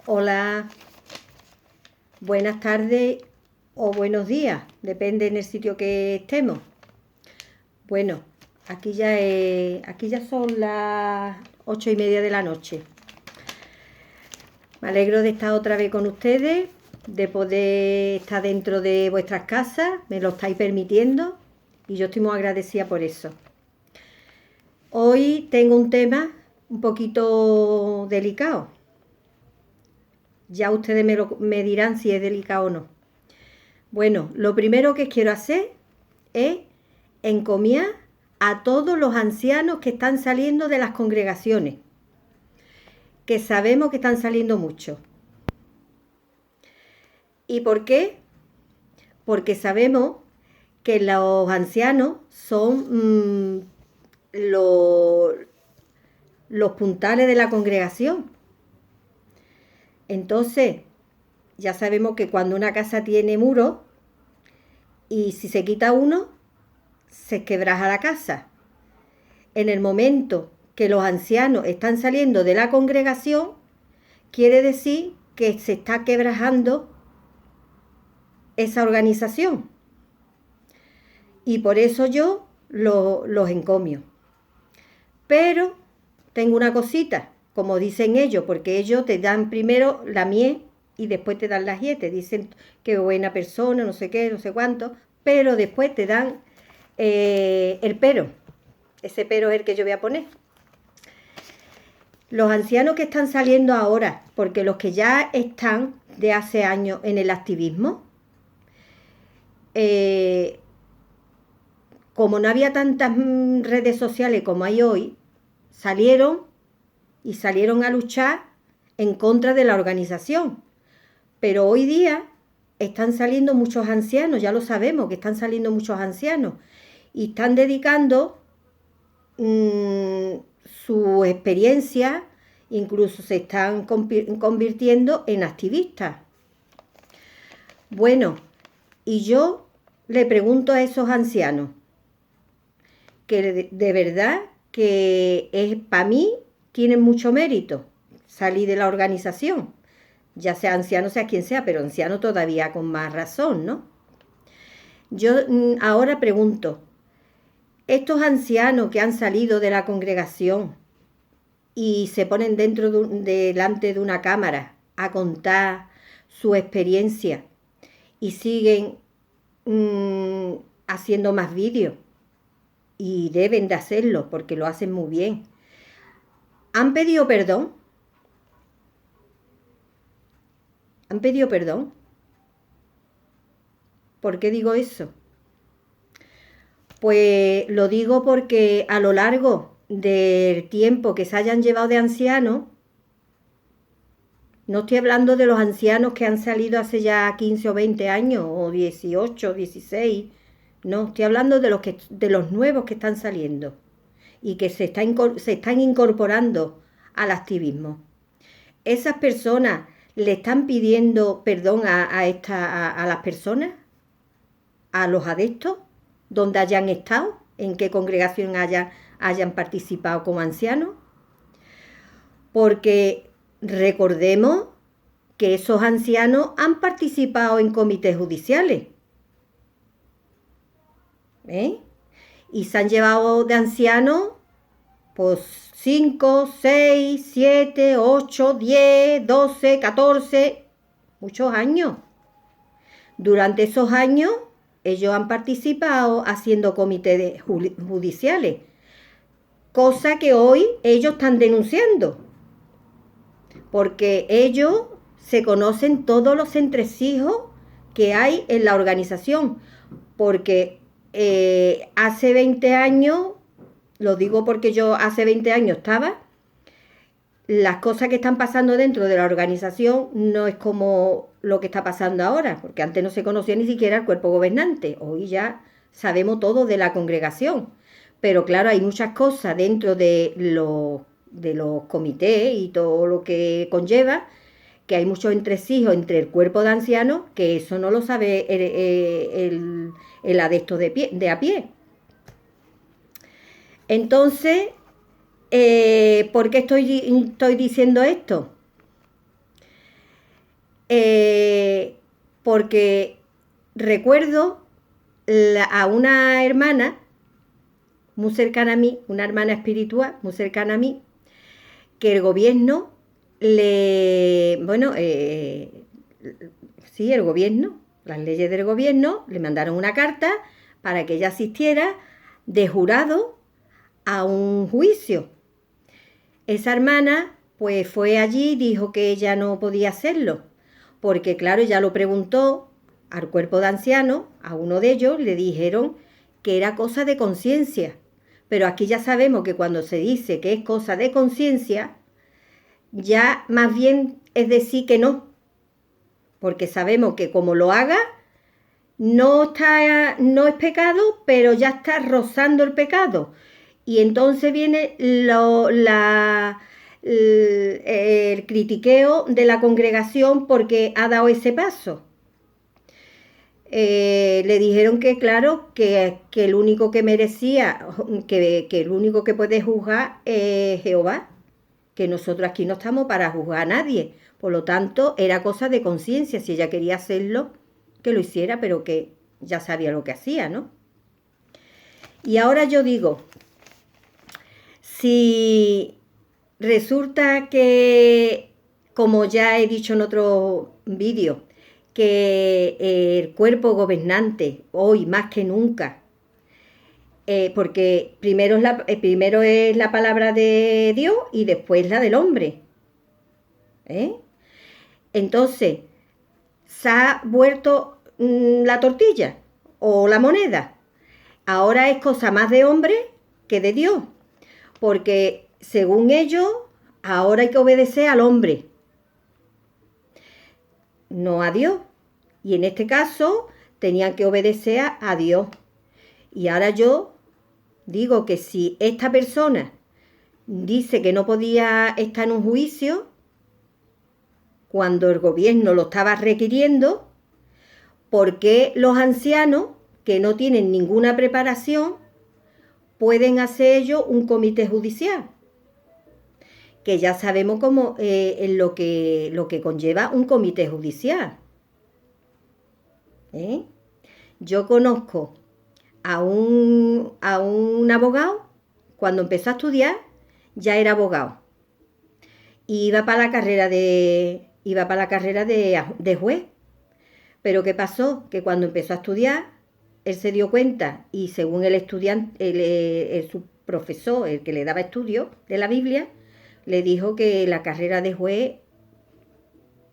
Hola, buenas tardes o buenos días, depende en el sitio que estemos. Bueno, aquí ya son las 8:30 de la noche. Me alegro de estar otra vez con ustedes, de poder estar dentro de vuestras casas, me lo estáis permitiendo y yo estoy muy agradecida por eso. Hoy tengo un tema un poquito delicado. Ya ustedes me dirán si es delicado o no. Bueno, lo primero que quiero hacer es encomiar a todos los ancianos que están saliendo de las congregaciones, que sabemos que están saliendo muchos. ¿Y por qué? Porque sabemos que los ancianos son los puntales de la congregación. Entonces, ya sabemos que cuando una casa tiene muros y si se quita uno, se quebraja la casa. En el momento que los ancianos están saliendo de la congregación, quiere decir que se está quebrajando esa organización. Y por eso yo los encomio. Pero tengo una cosita, como dicen ellos, porque ellos te dan primero la miel y después te dan la hiel. Te dicen que buena persona, no sé qué, no sé cuánto, pero después te dan el pero. Ese pero es el que yo voy a poner. Los ancianos que están saliendo ahora, porque los que ya están de hace años en el activismo, como no había tantas redes sociales como hay hoy, salieron a luchar en contra de la organización. Pero hoy día están saliendo muchos ancianos, ya lo sabemos que están saliendo muchos ancianos y están dedicando su experiencia, incluso se están convirtiendo en activistas. Bueno, y yo le pregunto a esos ancianos, que de verdad que es para mí tienen mucho mérito salir de la organización, ya sea anciano, sea quien sea, pero anciano todavía con más razón, ¿no? Yo ahora pregunto, estos ancianos que han salido de la congregación y se ponen delante de una cámara a contar su experiencia y siguen haciendo más vídeos, y deben de hacerlo porque lo hacen muy bien. ¿Han pedido perdón? ¿Han pedido perdón? ¿Por qué digo eso? Pues lo digo porque a lo largo del tiempo que se hayan llevado de ancianos, no estoy hablando de los ancianos que han salido hace ya 15 o 20 años, o 18, 16, no, estoy hablando de los nuevos que están saliendo y que se están incorporando al activismo. Esas personas le están pidiendo perdón a las personas, a los adeptos, donde hayan estado, en qué congregación hayan participado como ancianos, porque recordemos que esos ancianos han participado en comités judiciales, ¿eh? Y se han llevado de ancianos pues 5, 6, 7, 8, 10, 12, 14, muchos años. Durante esos años ellos han participado haciendo comités judiciales, cosa que hoy ellos están denunciando, porque ellos se conocen todos los entresijos que hay en la organización, porque hace 20 años, lo digo porque yo hace 20 años estaba, las cosas que están pasando dentro de la organización no es como lo que está pasando ahora, porque antes no se conocía ni siquiera el cuerpo gobernante, hoy ya sabemos todo de la congregación, pero claro, hay muchas cosas dentro de los comités y todo lo que conlleva, que hay muchos entresijos entre el cuerpo de ancianos, que eso no lo sabe el adepto de a pie. Entonces, ¿por qué estoy diciendo esto? porque recuerdo a una hermana muy cercana a mí, una hermana espiritual muy cercana a mí, que el gobierno sí, el gobierno, las leyes del gobierno, le mandaron una carta para que ella asistiera de jurado a un juicio. Esa hermana pues fue allí y dijo que ella no podía hacerlo, porque claro, ella lo preguntó al cuerpo de ancianos, a uno de ellos le dijeron que era cosa de conciencia, pero aquí ya sabemos que cuando se dice que es cosa de conciencia, ya más bien es decir que no, porque sabemos que como lo haga, no es pecado, pero ya está rozando el pecado. Y entonces viene el critiqueo de la congregación porque ha dado ese paso. Le dijeron que claro, que el único que merecía, que el único que puede juzgar es Jehová, que nosotros aquí no estamos para juzgar a nadie. Por lo tanto, era cosa de conciencia. Si ella quería hacerlo, que lo hiciera, pero que ya sabía lo que hacía, ¿no? Y ahora yo digo, si resulta que, como ya he dicho en otro vídeo, que el cuerpo gobernante, hoy más que nunca, porque primero es la palabra de Dios y después la del hombre. Entonces, se ha vuelto la tortilla o la moneda. Ahora es cosa más de hombre que de Dios, porque según ellos, ahora hay que obedecer al hombre, no a Dios. Y en este caso, tenían que obedecer a Dios. Y ahora yo digo que si esta persona dice que no podía estar en un juicio, cuando el gobierno lo estaba requiriendo, ¿por qué los ancianos que no tienen ninguna preparación pueden hacer ellos un comité judicial? Que ya sabemos cómo lo que conlleva un comité judicial. Yo conozco a un abogado, cuando empezó a estudiar, ya era abogado. Y iba para la carrera de juez. Pero ¿qué pasó? Que cuando empezó a estudiar, él se dio cuenta, y según el estudiante, su profesor, el que le daba estudio de la Biblia, le dijo que la carrera de juez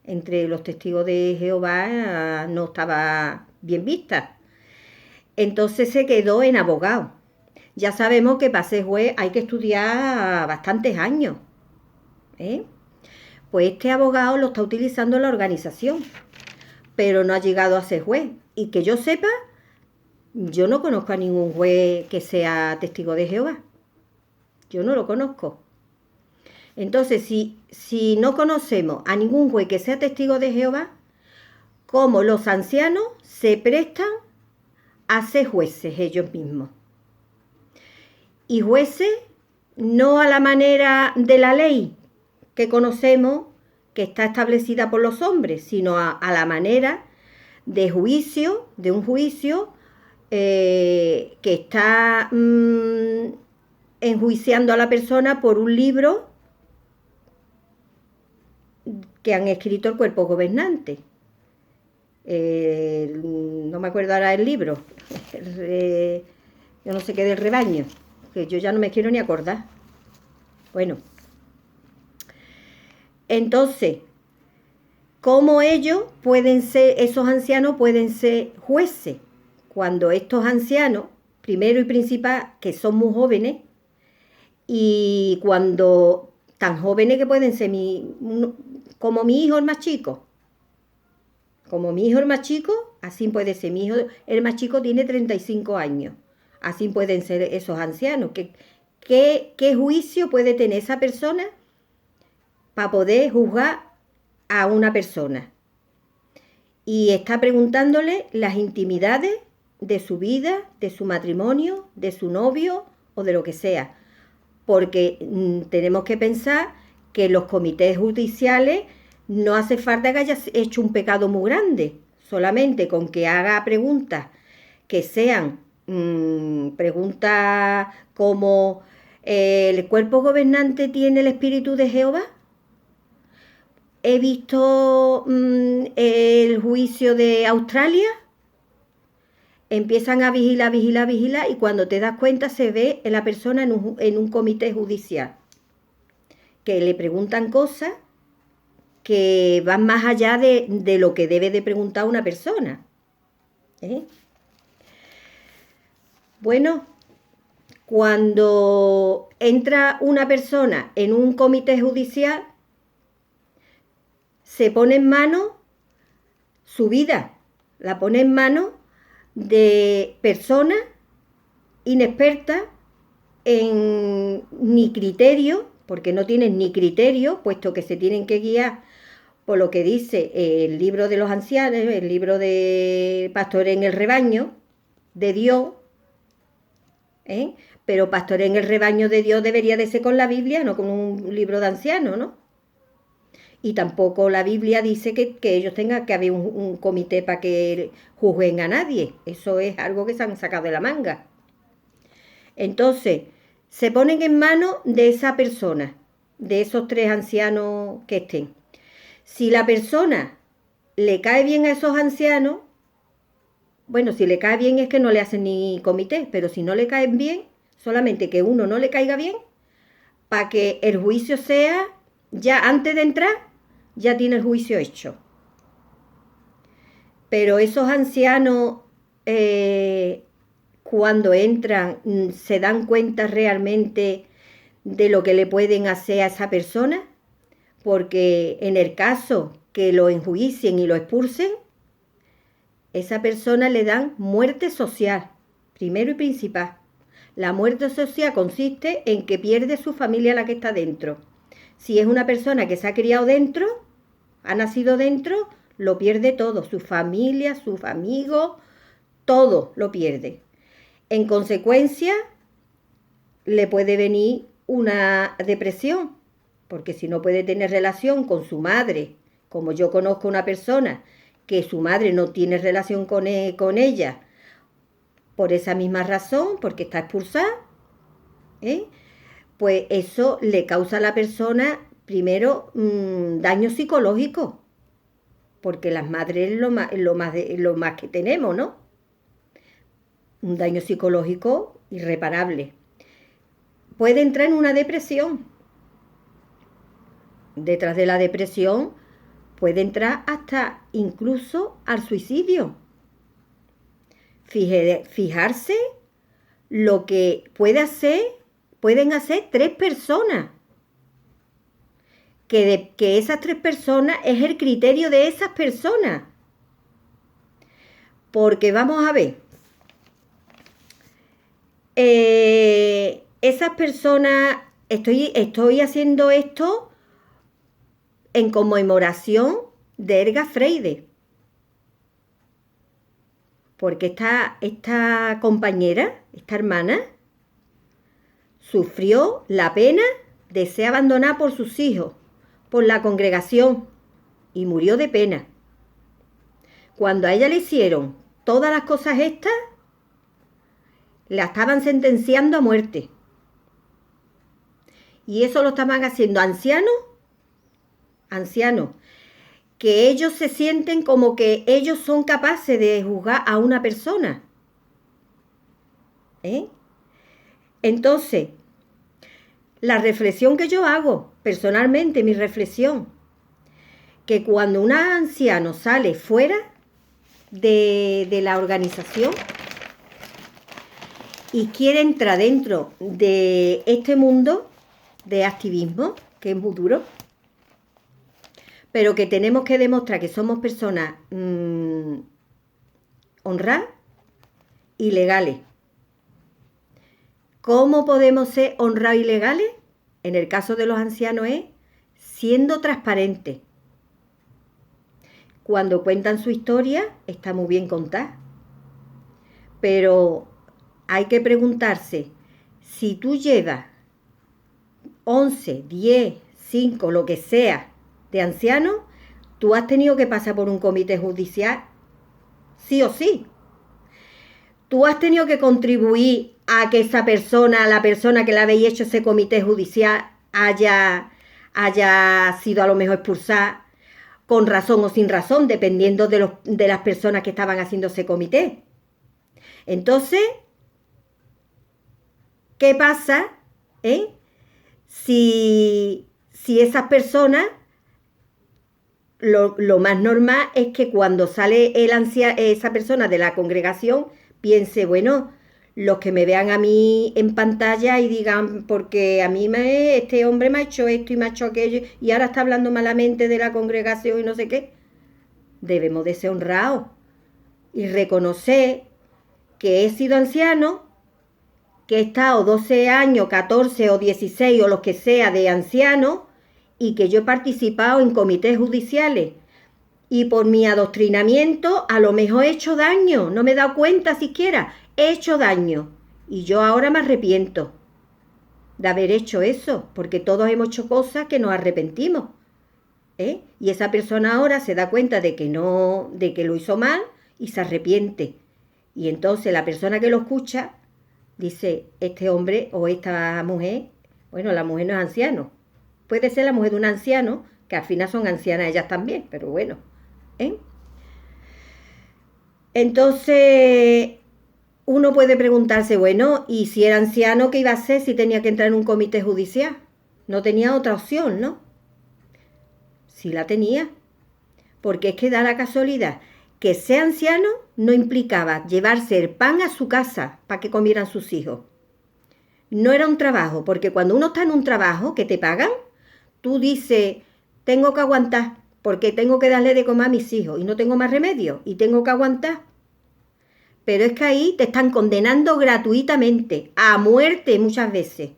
entre los testigos de Jehová no estaba bien vista. Entonces se quedó en abogado. Ya sabemos que para ser juez hay que estudiar bastantes años. Pues este abogado lo está utilizando la organización, pero no ha llegado a ser juez. Y que yo sepa, yo no conozco a ningún juez que sea testigo de Jehová. Yo no lo conozco. Entonces, si no conocemos a ningún juez que sea testigo de Jehová, ¿cómo los ancianos se prestan a ser jueces ellos mismos? Y jueces no a la manera de la ley que conocemos, que está establecida por los hombres, sino a la manera de juicio, de un juicio que está enjuiciando a la persona por un libro que han escrito el cuerpo gobernante. No me acuerdo ahora del libro. Yo no sé qué del rebaño, que yo ya no me quiero ni acordar. Bueno, entonces, ¿cómo ellos pueden ser, esos ancianos pueden ser jueces? Cuando estos ancianos, primero y principal, que son muy jóvenes, y cuando tan jóvenes que pueden ser como mi hijo el más chico. Como mi hijo el más chico, así puede ser. Mi hijo el más chico tiene 35 años. Así pueden ser esos ancianos. ¿Qué juicio puede tener esa persona para poder juzgar a una persona? Y está preguntándole las intimidades de su vida, de su matrimonio, de su novio o de lo que sea. Porque tenemos que pensar que los comités judiciales No hace falta que hayas hecho un pecado muy grande, solamente con que haga preguntas que sean preguntas como ¿el cuerpo gobernante tiene el espíritu de Jehová? He visto el juicio de Australia. Empiezan a vigilar, vigilar, vigilar y cuando te das cuenta se ve en la persona en un comité judicial que le preguntan cosas que van más allá de lo que debe de preguntar una persona. Bueno, cuando entra una persona en un comité judicial, se pone en mano su vida, la pone en manos de personas inexpertas en ni criterio, porque no tienen ni criterio, puesto que se tienen que guiar por lo que dice el libro de los ancianos, el libro de Pastor en el Rebaño de Dios, pero Pastor en el Rebaño de Dios debería de ser con la Biblia, no con un libro de ancianos, ¿no? Y tampoco la Biblia dice que ellos tengan que haber un comité para que juzguen a nadie. Eso es algo que se han sacado de la manga. Entonces, se ponen en manos de esa persona, de esos 3 ancianos que estén. Si la persona le cae bien a esos ancianos, bueno, si le cae bien es que no le hacen ni comité, pero si no le caen bien, solamente que uno no le caiga bien, para que el juicio sea, ya antes de entrar, ya tiene el juicio hecho. Pero esos ancianos, cuando entran, se dan cuenta realmente de lo que le pueden hacer a esa persona, porque en el caso que lo enjuicien y lo expulsen, esa persona le dan muerte social, primero y principal. La muerte social consiste en que pierde su familia la que está dentro. Si es una persona que se ha criado dentro, ha nacido dentro, lo pierde todo, su familia, sus amigos, todo lo pierde. En consecuencia, le puede venir una depresión, porque si no puede tener relación con su madre, como yo conozco una persona que su madre no tiene relación con ella, por esa misma razón, porque está expulsada, pues eso le causa a la persona primero daño psicológico, porque las madres es lo más que tenemos, ¿no? Un daño psicológico irreparable. Puede entrar en una depresión. Detrás de la depresión puede entrar hasta incluso al suicidio. Fijarse lo que pueden hacer 3 personas. Que esas 3 personas es el criterio de esas personas. Porque vamos a ver, esas personas, estoy haciendo esto en conmemoración de Helga Freire. Porque esta compañera, esta hermana, sufrió la pena de ser abandonada por sus hijos, por la congregación, y murió de pena. Cuando a ella le hicieron todas las cosas estas, la estaban sentenciando a muerte. Y eso lo estaban haciendo ancianos, que ellos se sienten como que ellos son capaces de juzgar a una persona. Entonces, la reflexión que yo hago, personalmente, mi reflexión, que cuando un anciano sale fuera de la organización y quiere entrar dentro de este mundo de activismo, que es muy duro, pero que tenemos que demostrar que somos personas honradas y legales. ¿Cómo podemos ser honrados y legales? En el caso de los ancianos es siendo transparentes. Cuando cuentan su historia está muy bien contar, pero hay que preguntarse, si tú llevas 11, 10, 5, lo que sea, de ancianos, tú has tenido que pasar por un comité judicial, sí o sí. Tú has tenido que contribuir a que esa persona, la persona que le habéis hecho ese comité judicial, haya sido a lo mejor expulsada con razón o sin razón, dependiendo de las personas que estaban haciendo ese comité. Entonces, ¿qué pasa si esas personas, lo más normal es que cuando sale esa persona de la congregación, piense, bueno, los que me vean a mí en pantalla y digan, porque a mí este hombre me ha hecho esto y me ha hecho aquello y ahora está hablando malamente de la congregación y no sé qué. Debemos de ser honrados y reconocer que he sido anciano, que he estado 12 años, 14 o 16 o los que sea de anciano y que yo he participado en comités judiciales. Y por mi adoctrinamiento a lo mejor he hecho daño, no me he dado cuenta siquiera, he hecho daño. Y yo ahora me arrepiento de haber hecho eso, porque todos hemos hecho cosas que nos arrepentimos. Y esa persona ahora se da cuenta de que lo hizo mal y se arrepiente. Y entonces la persona que lo escucha dice, este hombre o esta mujer, bueno, la mujer no es anciano, puede ser la mujer de un anciano, que al final son ancianas ellas también, pero bueno. Entonces, uno puede preguntarse, bueno, ¿y si era anciano, qué iba a hacer si tenía que entrar en un comité judicial? No tenía otra opción, ¿no? Sí la tenía, porque es que da la casualidad que ser anciano no implicaba llevarse el pan a su casa para que comieran sus hijos. No era un trabajo, porque cuando uno está en un trabajo que te pagan, tú dices, tengo que aguantar, porque tengo que darle de comer a mis hijos y no tengo más remedio y tengo que aguantar. Pero es que ahí te están condenando gratuitamente, a muerte muchas veces.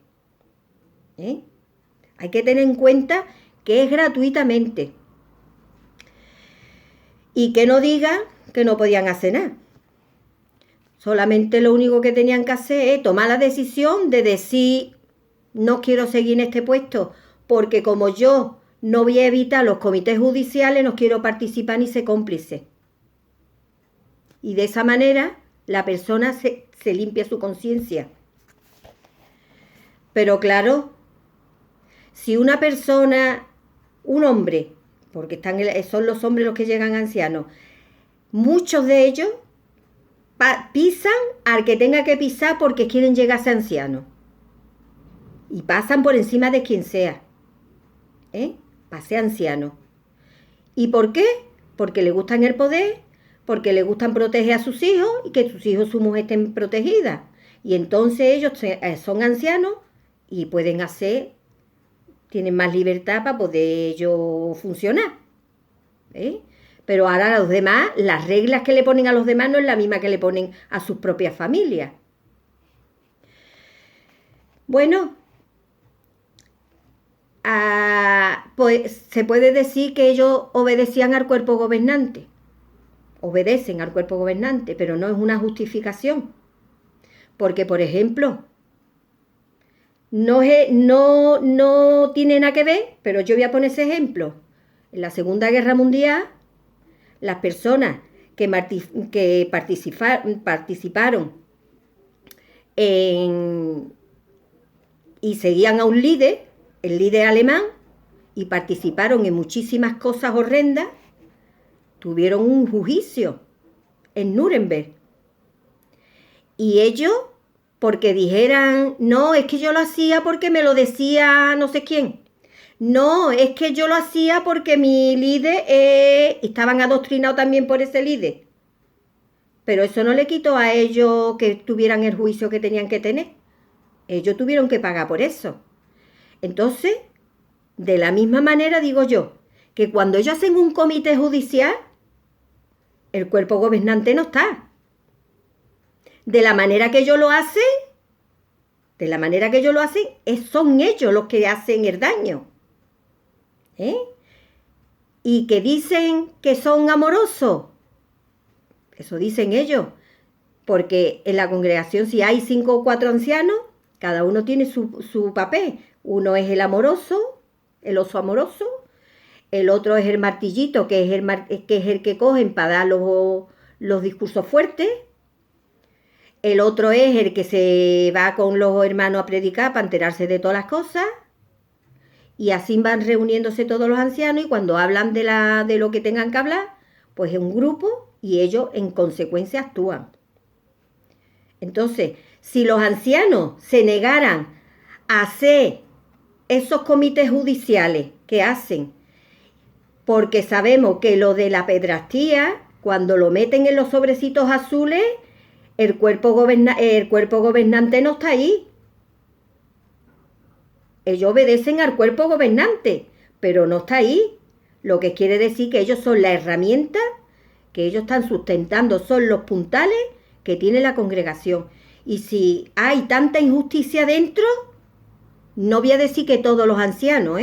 Hay que tener en cuenta que es gratuitamente. Y que no digan que no podían hacer nada. Solamente lo único que tenían que hacer es tomar la decisión de decir, no quiero seguir en este puesto, porque como yo no voy a evitar los comités judiciales, no quiero participar ni ser cómplice. Y de esa manera la persona se limpia su conciencia. Pero claro, si una persona, un hombre, porque son los hombres los que llegan ancianos, muchos de ellos pisan al que tenga que pisar porque quieren llegar a ser anciano. Y pasan por encima de quien sea. Para ser anciano. ¿Y por qué? Porque le gustan el poder, porque le gustan proteger a sus hijos y que sus hijos y su mujer estén protegidas. Y entonces ellos son ancianos y tienen más libertad para poder ellos funcionar. Pero ahora a los demás, las reglas que le ponen a los demás no es la misma que le ponen a sus propias familias. Bueno, pues se puede decir que ellos obedecían al cuerpo gobernante. Obedecen al cuerpo gobernante, pero no es una justificación. Porque, por ejemplo, no tiene nada que ver, pero yo voy a poner ese ejemplo. En la Segunda Guerra Mundial, las personas que participaron y seguían a un líder, el líder alemán, y participaron en muchísimas cosas horrendas, tuvieron un juicio en Nuremberg. Y ellos, porque dijeran, no, es que yo lo hacía porque me lo decía no sé quién. No, es que yo lo hacía porque mi líder, estaban adoctrinados también por ese líder. Pero eso no le quitó a ellos que tuvieran el juicio que tenían que tener. Ellos tuvieron que pagar por eso. Entonces, de la misma manera digo yo, que cuando ellos hacen un comité judicial, el cuerpo gobernante no está. De la manera que ellos lo hacen, son ellos los que hacen el daño. Y que dicen que son amorosos, eso dicen ellos, porque en la congregación si hay 5 o 4 ancianos, cada uno tiene su papel. Uno es el amoroso, el oso amoroso, el otro es el martillito, que es el que cogen para dar los discursos fuertes, el otro es el que se va con los hermanos a predicar para enterarse de todas las cosas, y así van reuniéndose todos los ancianos y cuando hablan de lo que tengan que hablar, pues es un grupo y ellos en consecuencia actúan. Entonces, si los ancianos se negaran a hacer esos comités judiciales que hacen, porque sabemos que lo de la pedrastía, cuando lo meten en los sobrecitos azules, el cuerpo gobernante no está ahí. Ellos obedecen al cuerpo gobernante, pero no está ahí. Lo que quiere decir que ellos son la herramienta que ellos están sustentando, son los puntales que tiene la congregación. Y si hay tanta injusticia dentro, no voy a decir que todos los ancianos,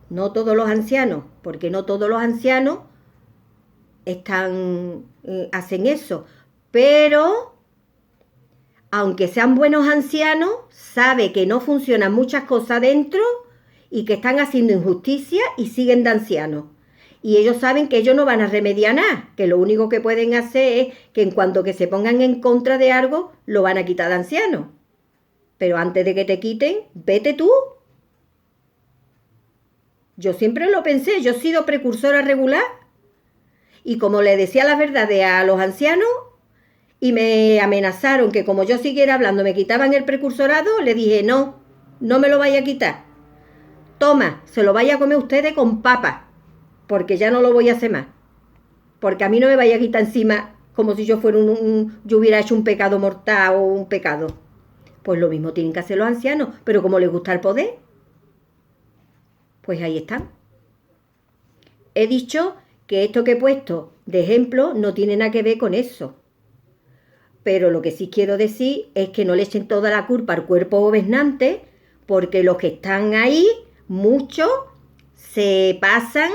no todos los ancianos, porque no todos los ancianos hacen eso. Pero, aunque sean buenos ancianos, sabe que no funcionan muchas cosas dentro y que están haciendo injusticia y siguen de ancianos. Y ellos saben que ellos no van a remediar nada, que lo único que pueden hacer es que en cuanto que se pongan en contra de algo, lo van a quitar de ancianos. Pero antes de que te quiten, vete tú. Yo siempre lo pensé, yo he sido precursora regular. Y como le decía las verdades a los ancianos y me amenazaron que como yo siguiera hablando me quitaban el precursorado, le dije, no me lo vaya a quitar. Toma, se lo vaya a comer ustedes con papas, porque ya no lo voy a hacer más. Porque a mí no me vaya a quitar encima como si yo fuera yo hubiera hecho un pecado mortal o un pecado. Pues lo mismo tienen que hacer los ancianos, pero como les gusta el poder, pues ahí están. He dicho que esto que he puesto de ejemplo no tiene nada que ver con eso. Pero lo que sí quiero decir es que no le echen toda la culpa al cuerpo gobernante, porque los que están ahí, muchos, se pasan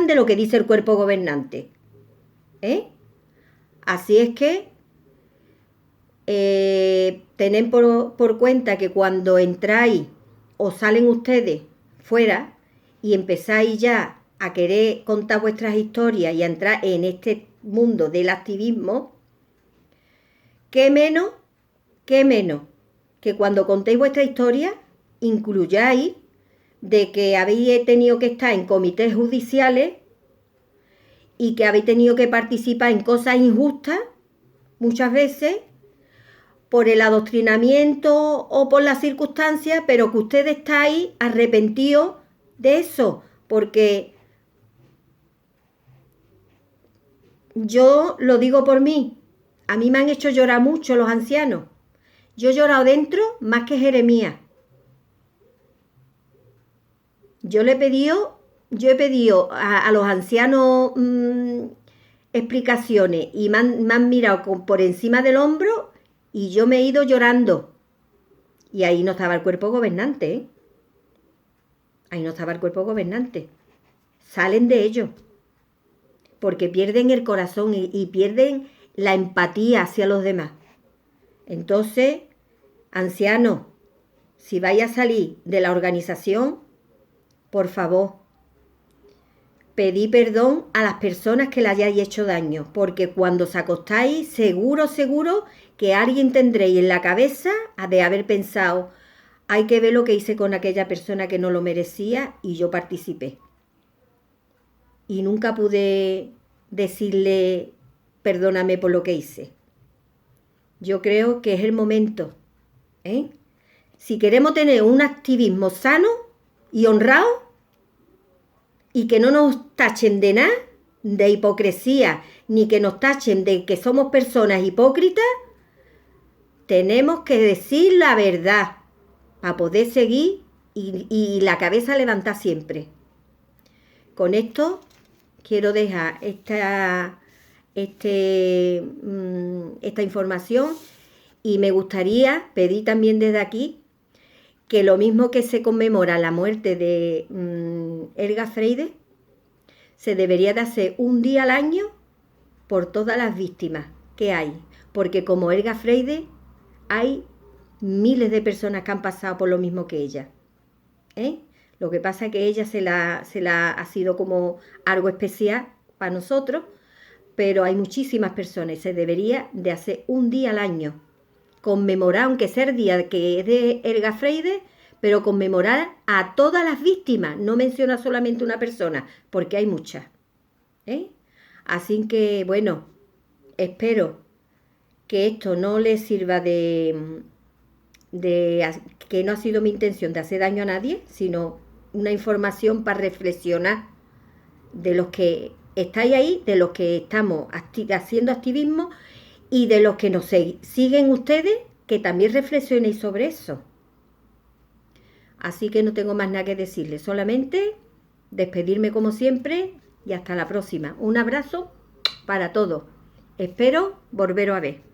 de lo que dice el cuerpo gobernante. Así es que tened por cuenta que cuando entráis o salen ustedes fuera y empezáis ya a querer contar vuestras historias y a entrar en este mundo del activismo, qué menos que cuando contéis vuestra historia incluyáis de que habéis tenido que estar en comités judiciales y que habéis tenido que participar en cosas injustas muchas veces por el adoctrinamiento o por las circunstancias, pero que ustedes estáis arrepentidos de eso, porque yo lo digo por mí, a mí me han hecho llorar mucho los ancianos. Yo he llorado dentro más que Jeremías. Yo he pedido a los ancianos explicaciones y me han mirado por encima del hombro y yo me he ido llorando. Y ahí no estaba el cuerpo gobernante, Ahí no estaba el cuerpo gobernante. Salen de ellos. Porque pierden el corazón y pierden la empatía hacia los demás. Entonces, ancianos, si vais a salir de la organización, por favor, pedí perdón a las personas que le hayáis hecho daño, porque cuando os acostáis, seguro que alguien tendréis en la cabeza de haber pensado, hay que ver lo que hice con aquella persona que no lo merecía y yo participé. Y nunca pude decirle, perdóname por lo que hice. Yo creo que es el momento, Si queremos tener un activismo sano y honrado y que no nos tachen de nada, de hipocresía, ni que nos tachen de que somos personas hipócritas, tenemos que decir la verdad para poder seguir y la cabeza levantar siempre. Con esto quiero dejar esta información y me gustaría pedir también desde aquí que lo mismo que se conmemora la muerte de Helga Freire, se debería de hacer un día al año por todas las víctimas que hay, porque como Helga Freire hay miles de personas que han pasado por lo mismo que ella. Lo que pasa es que ella se la ha sido como algo especial para nosotros, pero hay muchísimas personas. Se debería de hacer un día al año, conmemorar, aunque sea el día que es de Helga Freire, pero conmemorar a todas las víctimas, no menciona solamente una persona, porque hay muchas. ¿Eh? Así que, bueno, espero que esto no les sirva que no ha sido mi intención de hacer daño a nadie, sino una información para reflexionar de los que estáis ahí, de los que estamos haciendo activismo y de los que nos siguen ustedes, que también reflexionéis sobre eso. Así que no tengo más nada que decirles, solamente despedirme como siempre y hasta la próxima. Un abrazo para todos. Espero volveros a ver.